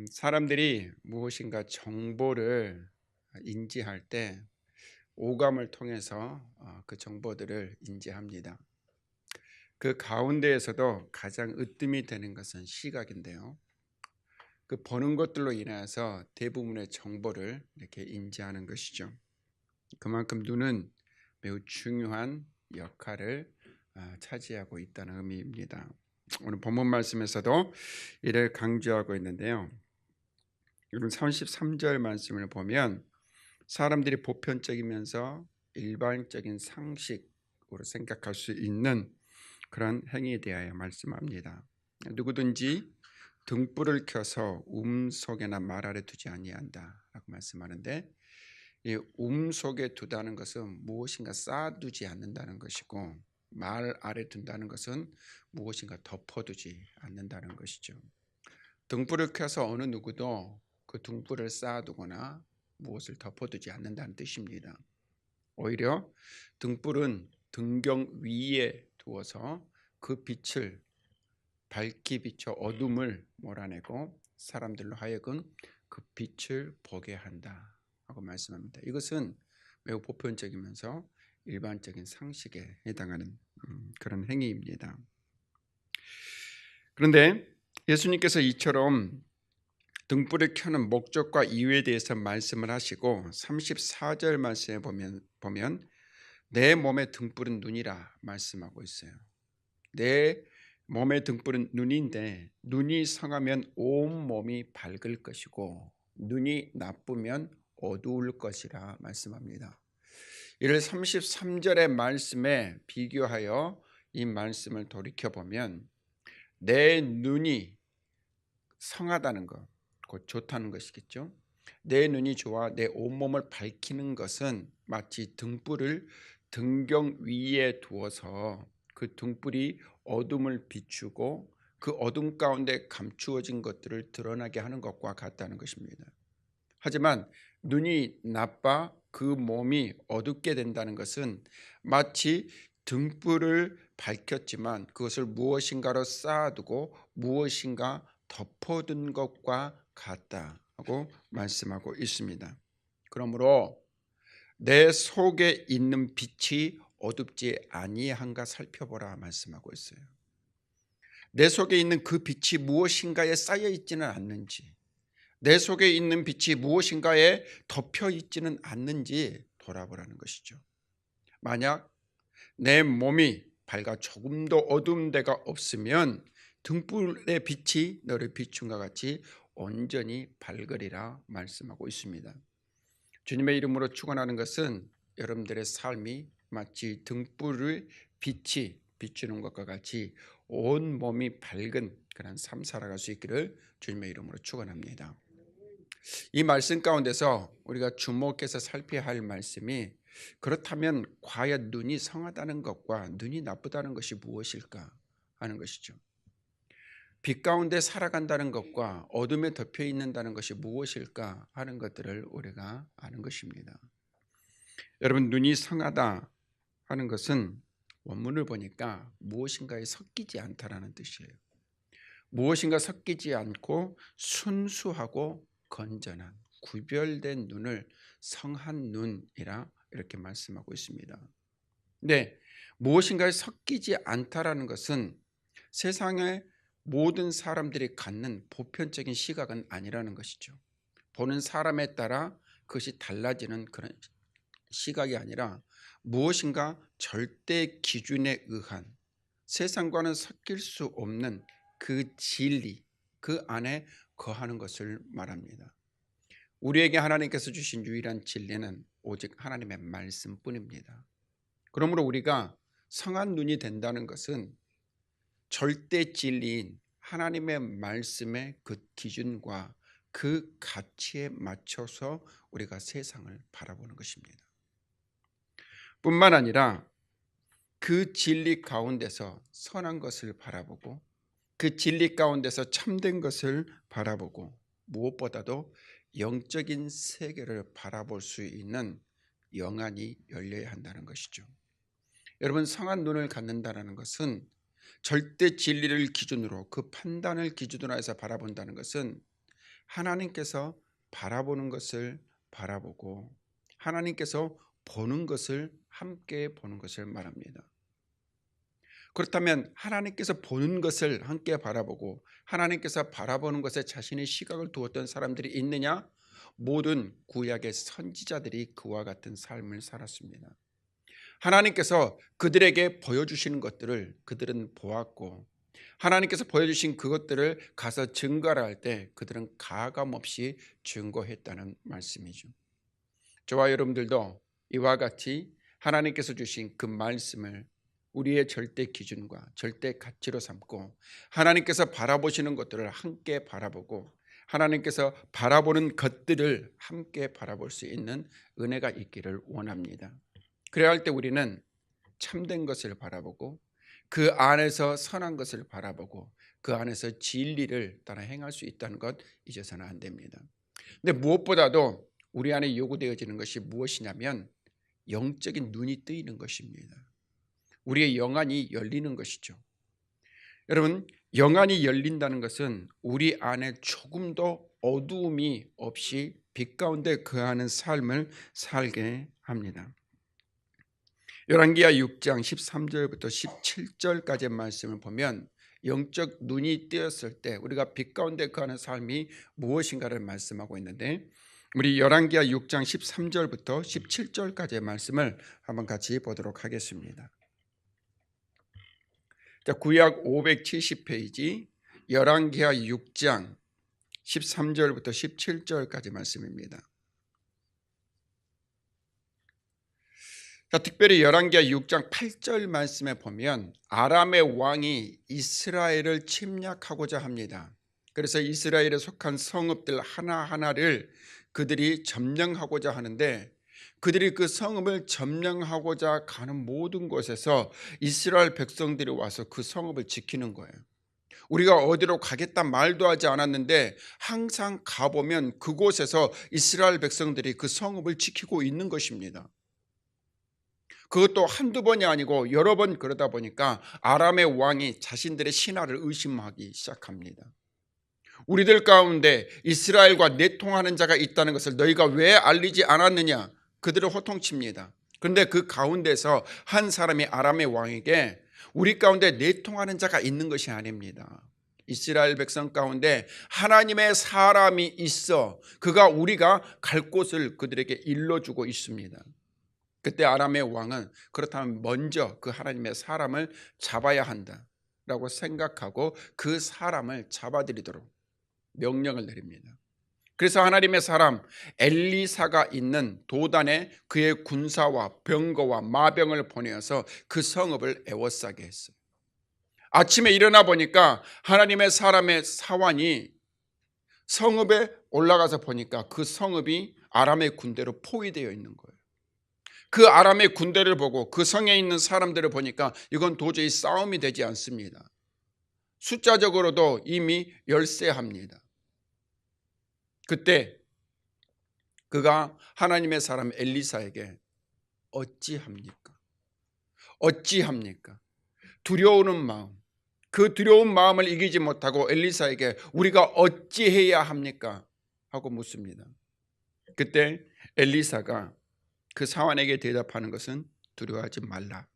사람들이 무엇인가 정보를 인지할 때 오감을 통해서 그 정보들을 인지합니다. 그 가운데에서도 가장 으뜸이 되는 것은 시각인데요. 그 보는 것들로 인해서 대부분의 정보를 이렇게 인지하는 것이죠. 그만큼 눈은 매우 중요한 역할을 차지하고 있다는 의미입니다. 오늘 본문 말씀에서도 이를 강조하고 있는데요. 여러분 33절 말씀을 보면 사람들이 보편적이면서 일반적인 상식으로 생각할 수 있는 그런 행위에 대하여 말씀합니다. 누구든지 등불을 켜서 속에나 말 아래 두지 아니한다라고 말씀하는데, 이 속에 두다는 것은 무엇인가 쌓아두지 않는다는 것이고, 말 아래 둔다는 것은 무엇인가 덮어두지 않는다는 것이죠. 등불을 켜서 어느 누구도 그 등불을 쌓아두거나 무엇을 덮어두지 않는다는 뜻입니다. 오히려 등불은 등경 위에 두어서 그 빛을 밝게 비춰 어둠을 몰아내고 사람들로 하여금 그 빛을 보게 한다 하고 말씀합니다. 이것은 매우 보편적이면서 일반적인 상식에 해당하는 그런 행위입니다. 그런데 예수님께서 이처럼 등불을 켜는 목적과 이유에 대해서 말씀을 하시고 34절 말씀에 보면 내 몸의 등불은 눈이라 말씀하고 있어요. 내 몸의 등불은 눈인데, 눈이 성하면 온 몸이 밝을 것이고 눈이 나쁘면 어두울 것이라 말씀합니다. 이를 33절의 말씀에 비교하여 이 말씀을 돌이켜보면 내 눈이 성하다는 것, 곧 좋다는 것이겠죠. 내 눈이 좋아 내 온몸을 밝히는 것은 마치 등불을 등경 위에 두어서 그 등불이 어둠을 비추고 그 어둠 가운데 감추어진 것들을 드러나게 하는 것과 같다는 것입니다. 하지만 눈이 나빠 그 몸이 어둡게 된다는 것은 마치 등불을 밝혔지만 그것을 무엇인가로 쌓아두고 무엇인가 덮어둔 것과 같다고 말씀하고 있습니다. 그러므로 내 속에 있는 빛이 어둡지 아니한가 살펴보라 말씀하고 있어요. 내 속에 있는 그 빛이 무엇인가에 쌓여 있지는 않는지, 내 속에 있는 빛이 무엇인가에 덮여 있지는 않는지 돌아보라는 것이죠. 만약 내 몸이 밝아 조금도 어두운 데가 없으면 등불의 빛이 너를 비춘 것 같이 온전히 밝으리라 말씀하고 있습니다. 주님의 이름으로 축원하는 것은 여러분들의 삶이 마치 등불을 빛이 비추는 것과 같이 온 몸이 밝은 그런 삶 살아갈 수 있기를 주님의 이름으로 축원합니다. 이 말씀 가운데서 우리가 주목해서 살펴야 할 말씀이, 그렇다면 과연 눈이 성하다는 것과 눈이 나쁘다는 것이 무엇일까 하는 것이죠. 빛 가운데 살아간다는 것과 어둠에 덮여 있는다는 것이 무엇일까 하는 것들을 우리가 아는 것입니다. 여러분, 눈이 성하다 하는 것은 원문을 보니까 무엇인가에 섞이지 않다라는 뜻이에요. 무엇인가 섞이지 않고 순수하고 건전한 구별된 눈을 성한 눈이라 이렇게 말씀하고 있습니다. 네, 무엇인가에 섞이지 않다라는 것은 세상의 모든 사람들이 갖는 보편적인 시각은 아니라는 것이죠. 보는 사람에 따라 그것이 달라지는 그런 시각이 아니라 무엇인가 절대 기준에 의한 세상과는 섞일 수 없는 그 진리, 그 안에 거하는 것을 말합니다. 우리에게 하나님께서 주신 유일한 진리는 오직 하나님의 말씀뿐입니다. 그러므로 우리가 성한 눈이 된다는 것은 절대 진리인 하나님의 말씀의 그 기준과 그 가치에 맞춰서 우리가 세상을 바라보는 것입니다. 뿐만 아니라 그 진리 가운데서 선한 것을 바라보고 그 진리 가운데서 참된 것을 바라보고 무엇보다도 영적인 세계를 바라볼 수 있는 영안이 열려야 한다는 것이죠. 여러분, 성한 눈을 갖는다는 것은 절대 진리를 기준으로 그 판단을 기준으로 해서 바라본다는 것은 하나님께서 바라보는 것을 바라보고 하나님께서 보는 것을 함께 보는 것을 말합니다. 그렇다면 하나님께서 보는 것을 함께 바라보고 하나님께서 바라보는 것에 자신의 시각을 두었던 사람들이 있느냐? 모든 구약의 선지자들이 그와 같은 삶을 살았습니다. 하나님께서 그들에게 보여주시는 것들을 그들은 보았고 하나님께서 보여주신 그것들을 가서 증거를 할 때 그들은 가감없이 증거했다는 말씀이죠. 저와 여러분들도 이와 같이 하나님께서 주신 그 말씀을 우리의 절대 기준과 절대 가치로 삼고 하나님께서 바라보시는 것들을 함께 바라보고 하나님께서 바라보는 것들을 함께 바라볼 수 있는 은혜가 있기를 원합니다. 그래야 할 때 우리는 참된 것을 바라보고 그 안에서 선한 것을 바라보고 그 안에서 진리를 따라 행할 수 있다는 것 잊어서는 안 됩니다. 근데 무엇보다도 우리 안에 요구되어지는 것이 무엇이냐면 영적인 눈이 뜨이는 것입니다. 우리의 영안이 열리는 것이죠. 여러분, 영안이 열린다는 것은 우리 안에 조금도 어두움이 없이 빛 가운데 거하는 삶을 살게 합니다. 열왕기하 6장 13절부터 17절까지의 말씀을 보면 영적 눈이 뜨였을 때 우리가 빛 가운데 거하는 삶이 무엇인가를 말씀하고 있는데 우리 열왕기하 6장 13절부터 17절까지의 말씀을 한번 같이 보도록 하겠습니다. 자, 구약 570페이지 열왕기하 6장 13절부터 17절까지 말씀입니다. 자, 특별히 열왕기하 6장 8절 말씀에 보면 아람의 왕이 이스라엘을 침략하고자 합니다. 그래서 이스라엘에 속한 성읍들 하나하나를 그들이 점령하고자 하는데 그들이 그 성읍을 점령하고자 가는 모든 곳에서 이스라엘 백성들이 와서 그 성읍을 지키는 거예요. 우리가 어디로 가겠다 말도 하지 않았는데 항상 가보면 그곳에서 이스라엘 백성들이 그 성읍을 지키고 있는 것입니다. 그것도 한두 번이 아니고 여러 번 그러다 보니까 아람의 왕이 자신들의 신하를 의심하기 시작합니다. 우리들 가운데 이스라엘과 내통하는 자가 있다는 것을 너희가 왜 알리지 않았느냐? 그들을 호통칩니다. 그런데 그 가운데서 한 사람이 아람의 왕에게 우리 가운데 내통하는 자가 있는 것이 아닙니다. 이스라엘 백성 가운데 하나님의 사람이 있어 그가 우리가 갈 곳을 그들에게 일러주고 있습니다. 그때 아람의 왕은 그렇다면 먼저 그 하나님의 사람을 잡아야 한다라고 생각하고 그 사람을 잡아들이도록 명령을 내립니다. 그래서 하나님의 사람 엘리사가 있는 도단에 그의 군사와 병거와 마병을 보내어서 그 성읍을 에워싸게 했어요. 아침에 일어나 보니까 하나님의 사람의 사환이 성읍에 올라가서 보니까 그 성읍이 아람의 군대로 포위되어 있는 거예요. 그 아람의 군대를 보고 그 성에 있는 사람들을 보니까 이건 도저히 싸움이 되지 않습니다. 숫자적으로도 이미 열세합니다. 그때 그가 하나님의 사람 엘리사에게 어찌합니까? 어찌합니까? 두려우는 마음, 그 두려운 마음을 이기지 못하고 엘리사에게 우리가 어찌해야 합니까? 하고 묻습니다. 그때 엘리사가 그 사환에게 대답하는 것은 두려워하지 말라.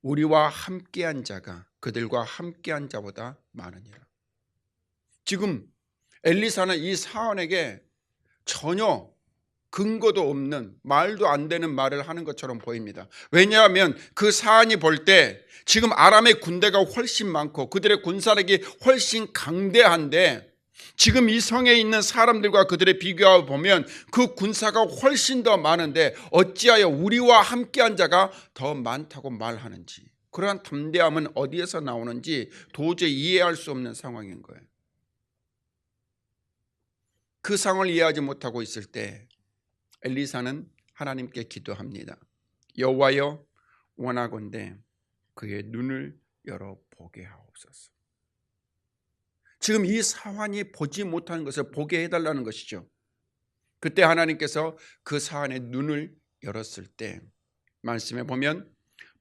우리와 함께한 자가 그들과 함께한 자보다 많으니라. 지금 엘리사는 이 사환에게 전혀 근거도 없는 말도 안 되는 말을 하는 것처럼 보입니다. 왜냐하면 그 사환이 볼 때 지금 아람의 군대가 훨씬 많고 그들의 군사력이 훨씬 강대한데 지금 이 성에 있는 사람들과 그들의 비교하고 보면 그 군사가 훨씬 더 많은데 어찌하여 우리와 함께한 자가 더 많다고 말하는지, 그러한 담대함은 어디에서 나오는지 도저히 이해할 수 없는 상황인 거예요. 그 상황을 이해하지 못하고 있을 때 엘리사는 하나님께 기도합니다. 여호와여, 원하건대 그의 눈을 열어 보게 하옵소서. 지금 이 사환이 보지 못하는 것을 보게 해달라는 것이죠. 그때 하나님께서 그 사환의 눈을 열었을 때 말씀에 보면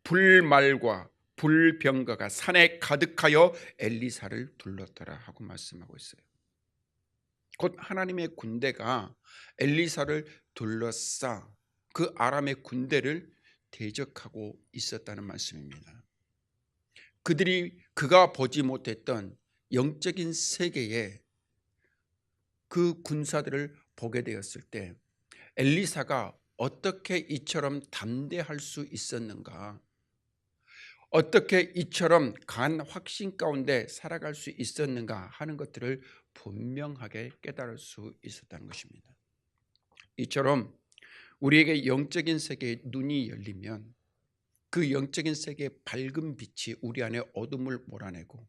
불말과 불병거가 산에 가득하여 엘리사를 둘렀더라 하고 말씀하고 있어요. 곧 하나님의 군대가 엘리사를 둘러싸 그 아람의 군대를 대적하고 있었다는 말씀입니다. 그가 보지 못했던 영적인 세계에 그 군사들을 보게 되었을 때 엘리사가 어떻게 이처럼 담대할 수 있었는가, 어떻게 이처럼 간 확신 가운데 살아갈 수 있었는가 하는 것들을 분명하게 깨달을 수 있었다는 것입니다. 이처럼 우리에게 영적인 세계의 눈이 열리면 그 영적인 세계의 밝은 빛이 우리 안에 어둠을 몰아내고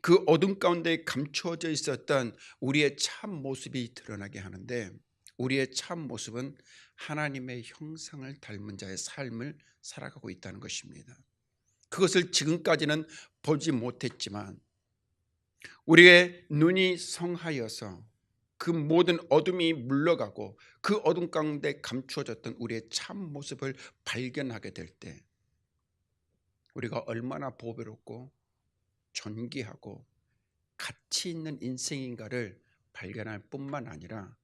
그 어둠 가운데 감추어져 있었던 우리의 참 모습이 드러나게 하는데, 우리의 참 모습은 하나님의 형상을 닮은 자의 삶을 살아가고 있다는 것입니다. 그것을 지금까지는 보지 못했지만 우리의 눈이 성하여서 그 모든 어둠이 물러가고 그 어둠 가운데 감추어졌던 우리의 참 모습을 발견하게 될 때 우리가 얼마나 보배롭고 존귀하고 가치 있는 인생인가를 발견할 뿐만 아니라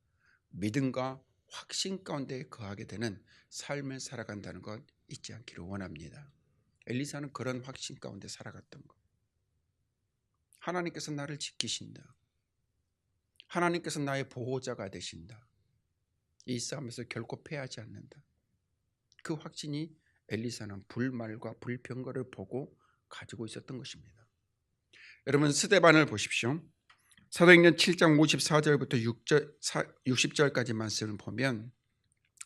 믿음과 확신 가운데 거하게 되는 삶을 살아간다는 것 잊지 않기를 원합니다. 엘리사는 그런 확신 가운데 살아갔던 것. 하나님께서 나를 지키신다. 하나님께서 나의 보호자가 되신다. 이 싸움에서 결코 패하지 않는다. 그 확신이 엘리사는 불말과 불병거를 보고 가지고 있었던 것입니다. 여러분, 스데반을 보십시오. 사도행전 7장 54절부터 60절까지 말씀을 보면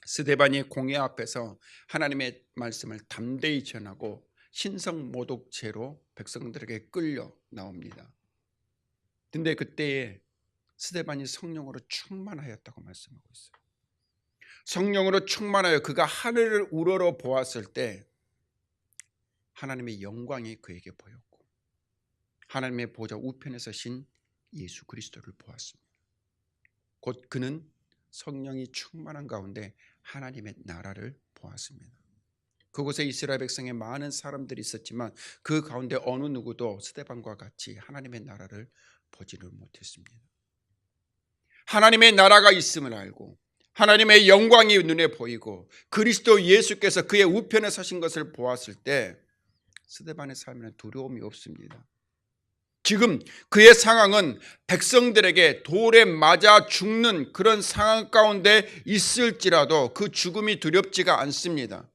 스데반이 공회 앞에서 하나님의 말씀을 담대히 전하고 신성모독죄로 백성들에게 끌려 나옵니다. 근데 그때에 스데반이 성령으로 충만하였다고 말씀하고 있어요. 성령으로 충만하여 그가 하늘을 우러러 보았을 때 하나님의 영광이 그에게 보였고 하나님의 보좌 우편에 서신 예수 그리스도를 보았습니다. 곧 그는 성령이 충만한 가운데 하나님의 나라를 보았습니다. 그곳에 이스라엘 백성의 많은 사람들이 있었지만 그 가운데 어느 누구도 스데반과 같이 하나님의 나라를 보지를 못했습니다. 하나님의 나라가 있음을 알고 하나님의 영광이 눈에 보이고 그리스도 예수께서 그의 우편에 서신 것을 보았을 때 스데반의 삶에는 두려움이 없습니다. 지금 그의 상황은 백성들에게 돌에 맞아 죽는 그런 상황 가운데 있을지라도 그 죽음이 두렵지가 않습니다.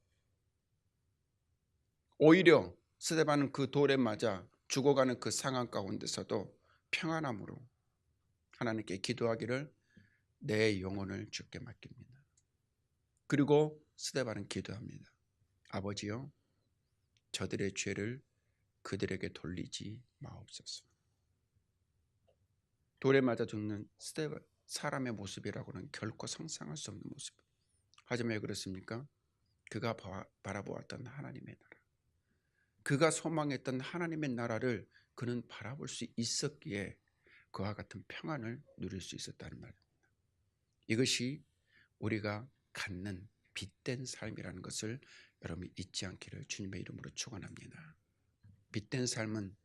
오히려 스데반은 그 돌에 맞아 죽어가는 그 상황 가운데서도 평안함으로 하나님께 기도하기를 내 영혼을 주께 맡깁니다. 그리고 스데반은 기도합니다. 아버지여, 저들의 죄를 그들에게 돌리지 마옵소서. 돌에 맞아 죽는 스데반 사람의 모습이라고는 결코 상상할 수 없는 모습. 하지만 왜 그렇습니까? 그가 바라보았던 하나님의 나라, 그가 소망했던 하나님의 나라를 그는 바라볼 수 있었기에 그와 같은 평안을 누릴 수 있었다는 말입니다. 이것이 우리가 갖는 빛된 삶이라는 것을 여러분이 잊지 않기를 주님의 이름으로 축원합니다. 빛된 삶은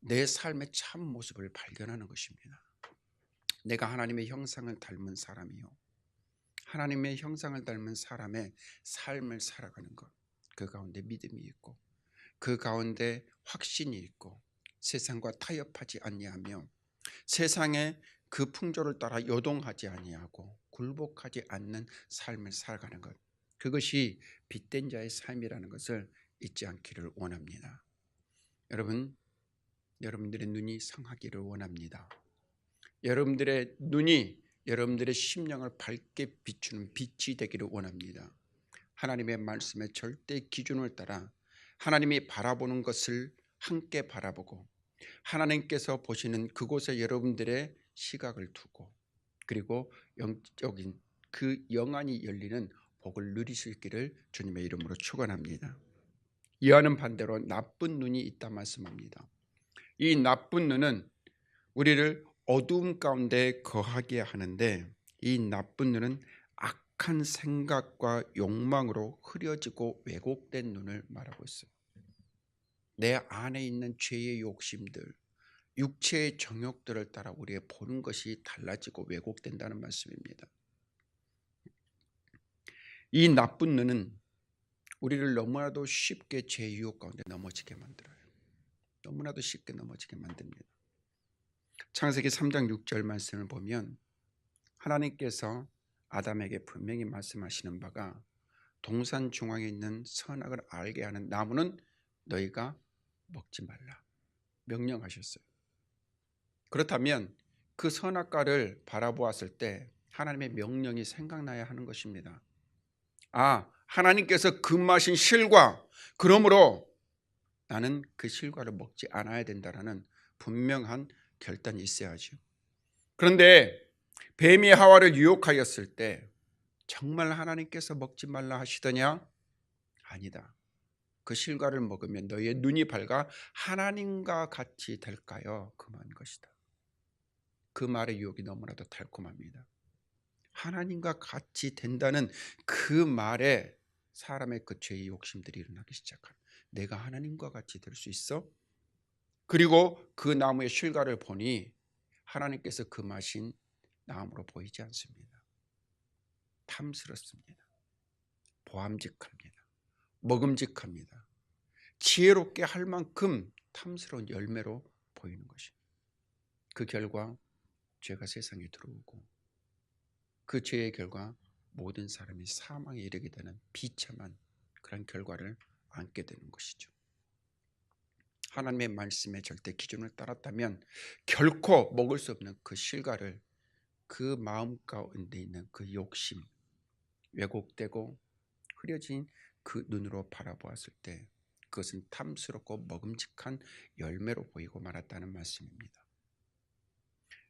내 삶의 참 모습을 발견하는 것입니다. 내가 하나님의 형상을 닮은 사람이요, 하나님의 형상을 닮은 사람의 삶을 살아가는 것, 그 가운데 믿음이 있고 그 가운데 확신이 있고 세상과 타협하지 아니하며 세상의 그 풍조를 따라 요동하지 아니하고 굴복하지 않는 삶을 살아가는 것, 그것이 빛된 자의 삶이라는 것을 잊지 않기를 원합니다. 여러분들의 눈이 성하기를 원합니다. 여러분들의 눈이 여러분들의 심령을 밝게 비추는 빛이 되기를 원합니다. 하나님의 말씀의 절대 기준을 따라 하나님이 바라보는 것을 함께 바라보고 하나님께서 보시는 그곳에 여러분들의 시각을 두고 그리고 영적인 그 영안이 열리는 복을 누리실 길을 주님의 이름으로 축원합니다. 이와는 반대로 나쁜 눈이 있다 말씀합니다. 이 나쁜 눈은 우리를 어두움 가운데 거하게 하는데, 이 나쁜 눈은 악한 생각과 욕망으로 흐려지고 왜곡된 눈을 말하고 있어요. 내 안에 있는 죄의 욕심들, 육체의 정욕들을 따라 우리의 보는 것이 달라지고 왜곡된다는 말씀입니다. 이 나쁜 눈은 우리를 너무나도 쉽게 죄의 유혹 가운데 넘어지게 만들어요. 너무나도 쉽게 넘어지게 만듭니다. 창세기 3장 6절 말씀을 보면 하나님께서 아담에게 분명히 말씀하시는 바가 동산 중앙에 있는 선악을 알게 하는 나무는 너희가 먹지 말라 명령하셨어요. 그렇다면 그 선악과를 바라보았을 때 하나님의 명령이 생각나야 하는 것입니다. 하나님께서 금하신 실과, 그러므로 나는 그 실과를 먹지 않아야 된다라는 분명한 결단이 있어야죠. 그런데 뱀이 하와를 유혹하였을 때 정말 하나님께서 먹지 말라 하시더냐? 아니다. 그 실과를 먹으면 너희의 눈이 밝아 하나님과 같이 될까요? 금한 것이다. 그 말의 유혹이 너무나도 달콤합니다. 하나님과 같이 된다는 그 말에 사람의 그 죄의 욕심들이 일어나기 시작합니다. 내가 하나님과 같이 될 수 있어? 그리고 그 나무의 실과를 보니 하나님께서 금하신 나무로 보이지 않습니다. 탐스럽습니다. 보암직합니다. 먹음직합니다. 지혜롭게 할 만큼 탐스러운 열매로 보이는 것입니다. 그 결과 죄가 세상에 들어오고 그 죄의 결과 모든 사람이 사망에 이르게 되는 비참한 그런 결과를 안게 되는 것이죠. 하나님의 말씀의 절대 기준을 따랐다면 결코 먹을 수 없는 그 실과를 그 마음 가운데 있는 그 욕심, 왜곡되고 흐려진 그 눈으로 바라보았을 때 그것은 탐스럽고 먹음직한 열매로 보이고 말았다는 말씀입니다.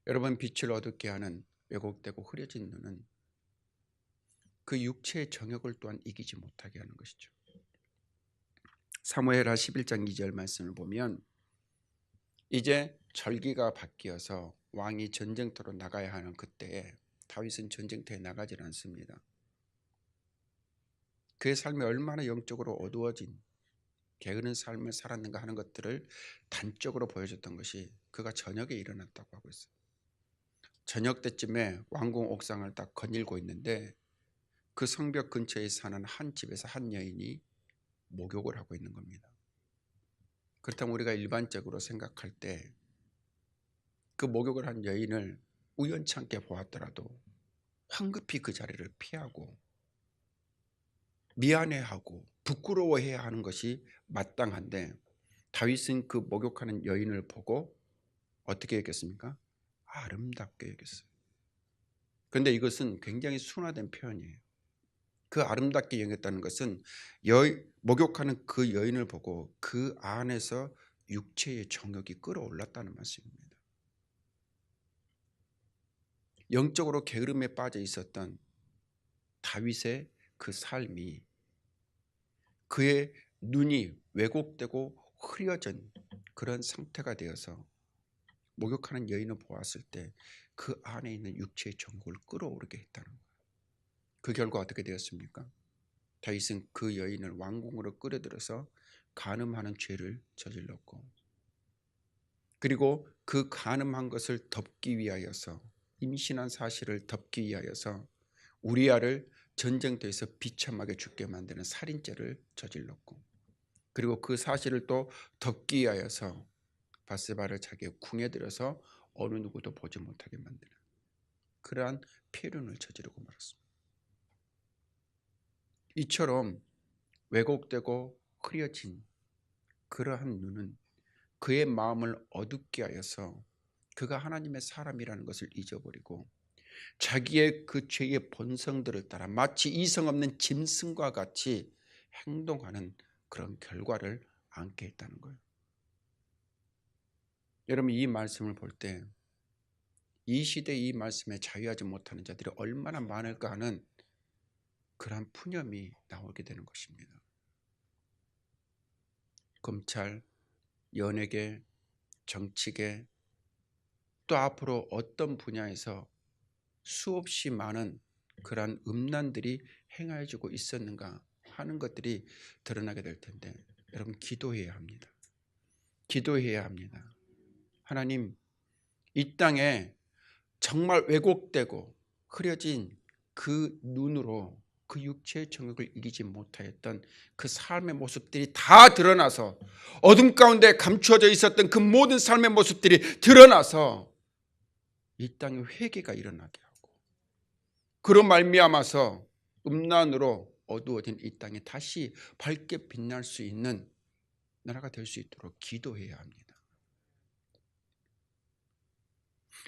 여러분, 빛을 어둡게 하는 왜곡되고 흐려진 눈은 그 육체의 정욕을 또한 이기지 못하게 하는 것이죠. 사무엘하 11장 2절 말씀을 보면 이제 절기가 바뀌어서 왕이 전쟁터로 나가야 하는 그때에 다윗은 전쟁터에 나가질 않습니다. 그의 삶이 얼마나 영적으로 어두워진 게으른 삶을 살았는가 하는 것들을 단적으로 보여줬던 것이 그가 저녁에 일어났다고 하고 있어요. 저녁 때쯤에 왕궁 옥상을 딱 거닐고 있는데 그 성벽 근처에 사는 한 집에서 한 여인이 목욕을 하고 있는 겁니다. 그렇다면 우리가 일반적으로 생각할 때 그 목욕을 한 여인을 우연찮게 보았더라도 황급히 그 자리를 피하고 미안해하고 부끄러워해야 하는 것이 마땅한데 다윗은 그 목욕하는 여인을 보고 어떻게 여겼습니까? 아름답게 여겼어요. 그런데 이것은 굉장히 순화된 표현이에요. 그 아름답게 여겼다는 것은 목욕하는 그 여인을 보고 그 안에서 육체의 정욕이 끌어올랐다는 말씀입니다. 영적으로 게으름에 빠져 있었던 다윗의 그 삶이 그의 눈이 왜곡되고 흐려진 그런 상태가 되어서 목욕하는 여인을 보았을 때 그 안에 있는 육체의 정욕을 끌어오르게 했다는 거예요. 그 결과 어떻게 되었습니까? 다윗은 그 여인을 왕궁으로 끌어들여서 간음하는 죄를 저질렀고, 그리고 그 간음한 것을 덮기 위하여서, 임신한 사실을 덮기 위하여서 우리아를 전쟁터에서 비참하게 죽게 만드는 살인죄를 저질렀고, 그리고 그 사실을 또 덮기 위하여서 바세바를 자기의 궁에 들여서 어느 누구도 보지 못하게 만드는 그러한 폐륜을 저지르고 말았습니다. 이처럼 왜곡되고 흐려진 그러한 눈은 그의 마음을 어둡게 하여서 그가 하나님의 사람이라는 것을 잊어버리고 자기의 그 죄의 본성들을 따라 마치 이성 없는 짐승과 같이 행동하는 그런 결과를 안게 했다는 거예요. 여러분, 이 말씀을 볼 때 이 시대에 이 말씀에 자유하지 못하는 자들이 얼마나 많을까 하는 그러한 푸념이 나오게 되는 것입니다. 검찰, 연예계, 정치계, 또 앞으로 어떤 분야에서 수없이 많은 그러한 음란들이 행하여지고 있었는가 하는 것들이 드러나게 될 텐데 여러분, 기도해야 합니다. 기도해야 합니다. 하나님, 이 땅에 정말 왜곡되고 흐려진 그 눈으로 그 육체의 정욕을 이기지 못하였던 그 삶의 모습들이 다 드러나서 어둠 가운데 감추어져 있었던 그 모든 삶의 모습들이 드러나서 이 땅에 회개가 일어나게 하고 그로 말미암아서 음란으로 어두워진 이 땅에 다시 밝게 빛날 수 있는 나라가 될 수 있도록 기도해야 합니다.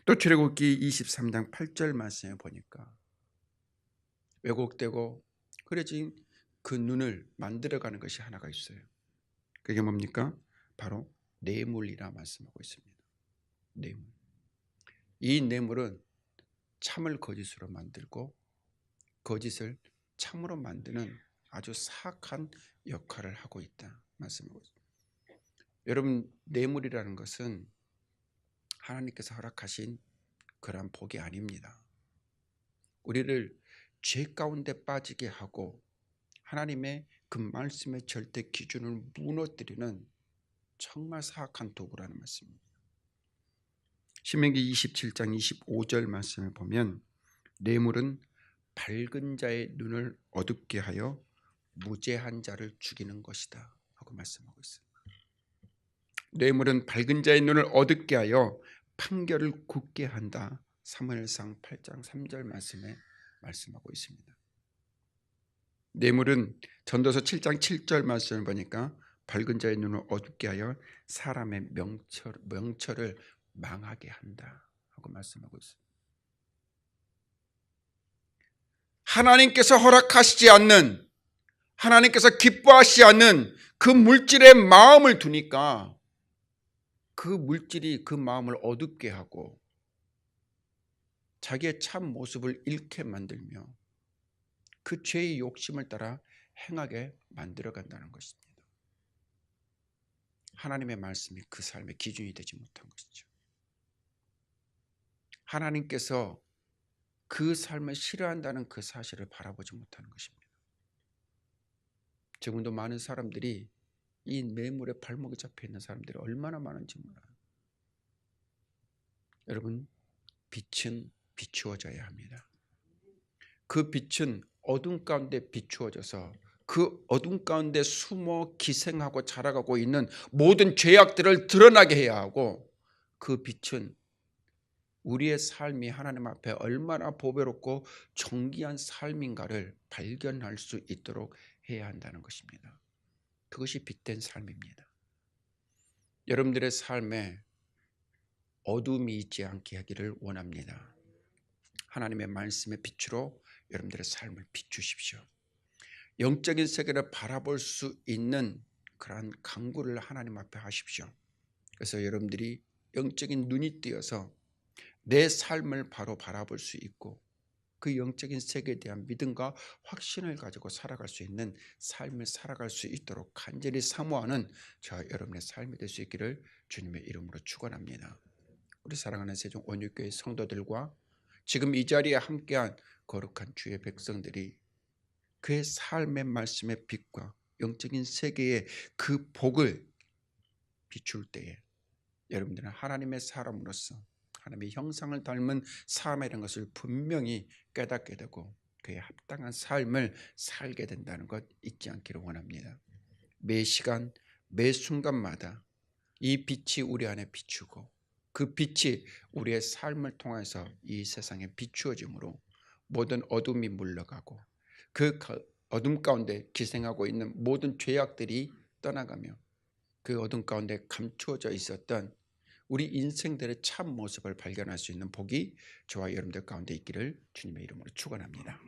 또 출애굽기 23장 8절 말씀에 보니까 왜곡되고 흐려진 그 눈을 만들어가는 것이 하나가 있어요. 그게 뭡니까? 바로 뇌물이라 말씀하고 있습니다. 뇌물. 이 뇌물은 참을 거짓으로 만들고 거짓을 참으로 만드는 아주 사악한 역할을 하고 있다 말씀하고 있습니다. 여러분, 뇌물이라는 것은 하나님께서 허락하신 그러한 복이 아닙니다. 우리를 죄 가운데 빠지게 하고 하나님의 그 말씀의 절대 기준을 무너뜨리는 정말 사악한 도구라는 말씀입니다. 신명기 27장 25절 말씀을 보면 뇌물은 밝은 자의 눈을 어둡게 하여 무죄한 자를 죽이는 것이다 하고 말씀하고 있습니다. 뇌물은 밝은 자의 눈을 어둡게 하여 판결을 굳게 한다. 사무엘상 8장 3절 말씀에 말씀하고 있습니다. 뇌물은 전도서 7장 7절 말씀을 보니까 밝은 자의 눈을 어둡게 하여 사람의 명철을 망하게 한다 하고 말씀하고 있습니다. 하나님께서 허락하시지 않는, 하나님께서 기뻐하시지 않는 그 물질의 마음을 두니까 그 물질이 그 마음을 어둡게 하고 자기의 참 모습을 잃게 만들며 그 죄의 욕심을 따라 행하게 만들어간다는 것입니다. 하나님의 말씀이 그 삶의 기준이 되지 못한 것이죠. 하나님께서 그 삶을 싫어한다는 그 사실을 바라보지 못하는 것입니다. 지금도 많은 사람들이 이 뇌물의 발목에 잡혀 있는 사람들이 얼마나 많은지 몰라요. 여러분, 빛은 비추어져야 합니다. 그 빛은 어둠 가운데 비추어져서 그 어둠 가운데 숨어 기생하고 자라가고 있는 모든 죄악들을 드러나게 해야 하고, 그 빛은 우리의 삶이 하나님 앞에 얼마나 보배롭고 존귀한 삶인가를 발견할 수 있도록 해야 한다는 것입니다. 그것이 빛된 삶입니다. 여러분들의 삶에 어둠이 있지 않게 하기를 원합니다. 하나님의 말씀의 빛으로 여러분들의 삶을 비추십시오. 영적인 세계를 바라볼 수 있는 그러한 간구를 하나님 앞에 하십시오. 그래서 여러분들이 영적인 눈이 뜨여서 내 삶을 바로 바라볼 수 있고 그 영적인 세계에 대한 믿음과 확신을 가지고 살아갈 수 있는 삶을 살아갈 수 있도록 간절히 사모하는 저와 여러분의 삶이 될 수 있기를 주님의 이름으로 축원합니다. 우리 사랑하는 세종 원유교회 성도들과 지금 이 자리에 함께한 거룩한 주의 백성들이 그의 삶의 말씀의 빛과 영적인 세계의 그 복을 비출 때에 여러분들은 하나님의 사람으로서 하나님의 형상을 닮은 삶이라는 것을 분명히 깨닫게 되고 그에 합당한 삶을 살게 된다는 것 잊지 않기를 원합니다. 매 시간 매 순간마다 이 빛이 우리 안에 비추고 그 빛이 우리의 삶을 통해서 이 세상에 비추어짐으로 모든 어둠이 물러가고 그 어둠 가운데 기생하고 있는 모든 죄악들이 떠나가며 그 어둠 가운데 감추어져 있었던 우리 인생들의 참 모습을 발견할 수 있는 복이 저와 여러분들 가운데 있기를 주님의 이름으로 축원합니다.